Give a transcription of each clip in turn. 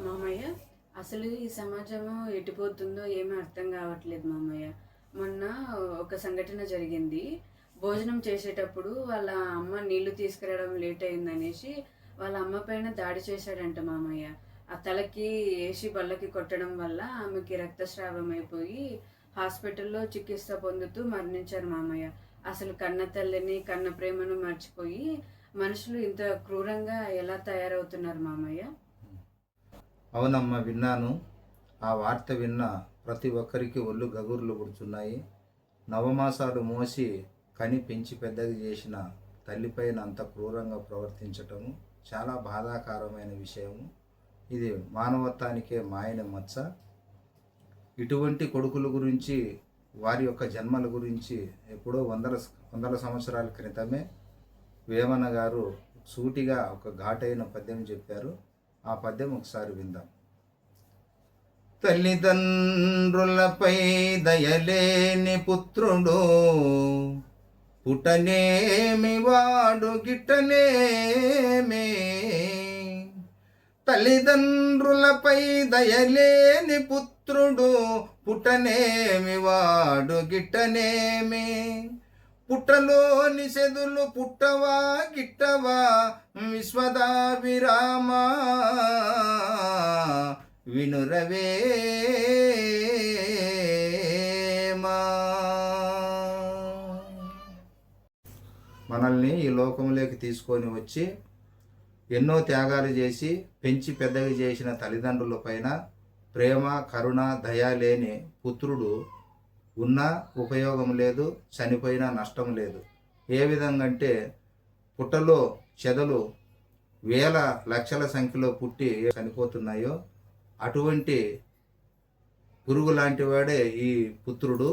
మామయ్య, అసలు ఈ సమాజము ఎటుపోతుందో ఏమీ అర్థం కావట్లేదు మామయ్య. మొన్న ఒక సంఘటన జరిగింది. భోజనం చేసేటప్పుడు వాళ్ళ అమ్మ నీళ్లు తీసుకురావడం లేట్ అయిందనేసి వాళ్ళ అమ్మ పైన దాడి చేశాడంట మామయ్య. ఆ తలకి ఏసి బల్లకి కొట్టడం వల్ల ఆమెకి రక్తస్రావం అయిపోయి హాస్పిటల్లో చికిత్స పొందుతూ మరణించారు మామయ్య. అసలు కన్న తల్లిని, కన్న ప్రేమను మర్చిపోయి మనుషులు ఇంత క్రూరంగా ఎలా తయారవుతున్నారు మామయ్య? అవునమ్మా, విన్నాను. ఆ వార్త విన్న ప్రతి ఒక్కరికి ఒళ్ళు గగుర్లు పుడుతున్నాయి. నవమాసాలు మోసి కని పెంచి పెద్దగా చేసిన తల్లిపైన అంత క్రూరంగా ప్రవర్తించటము చాలా బాధాకరమైన విషయము. ఇది మానవత్వానికే మాయని మచ్చ. ఇటువంటి కొడుకుల గురించి, వారి యొక్క జన్మల గురించి ఎప్పుడో వందల సంవత్సరాల క్రితమే వేమన గారు సూటిగా ఒక ఘాటైన పద్యం చెప్పారు. ఆ పద్యం ఒకసారి విందాం. తల్లిదండ్రులపై దయలేని పుత్రుడు పుట్టనేమి వాడు గిట్టనేమే. తల్లిదండ్రులపై దయలేని పుత్రుడు పుట్టనేమి వాడు గిట్టనేమి. పుట్టలోని సెదులు పుట్టవా గిట్టవా విశ్వదాభిరామ వినురవేమా. మనల్ని ఈ లోకంలోకి తీసుకొని వచ్చి ఎన్నో త్యాగాలు చేసి పెంచి పెద్దగా చేసిన తల్లిదండ్రుల పైన ప్రేమ, కరుణ, దయ లేని పుత్రుడు ఉన్నా ఉపయోగం లేదు, చనిపోయినా నష్టం లేదు. ఏ విధంగా అంటే పుట్టలో చెదలు వేల లక్షల సంఖ్యలో పుట్టి చనిపోతున్నాయో అటువంటి పురుగు లాంటి వాడే ఈ పుత్రుడు.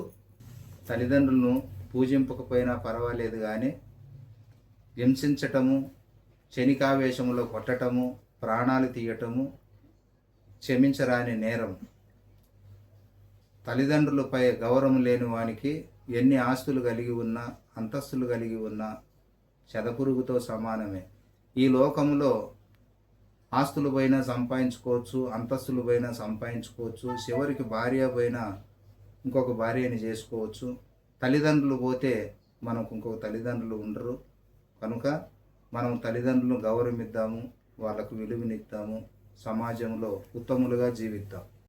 తల్లిదండ్రులను పూజింపకపోయినా పర్వాలేదు కానీ హింసించటము, క్షణికావేశంలో కొట్టటము, ప్రాణాలు తీయటము క్షమించరాని నేరం. తల్లిదండ్రులపై గౌరవం లేని వానికి ఎన్ని ఆస్తులు కలిగి ఉన్నా, అంతస్తులు కలిగి ఉన్నా చెదపురుగుతో సమానమే. ఈ లోకంలో ఆస్తులు పైన సంపాదించుకోవచ్చు, అంతస్తులు పైన సంపాదించుకోవచ్చు, చివరికి భార్య పైన ఇంకొక భార్యని చేసుకోవచ్చు. తల్లిదండ్రులు పోతే మనకు ఇంకొక తల్లిదండ్రులు ఉండరు. కనుక మనం తల్లిదండ్రులను గౌరవిద్దాము, వాళ్ళకు విలువనిద్దాము, సమాజంలో ఉత్తములుగా జీవిద్దాం.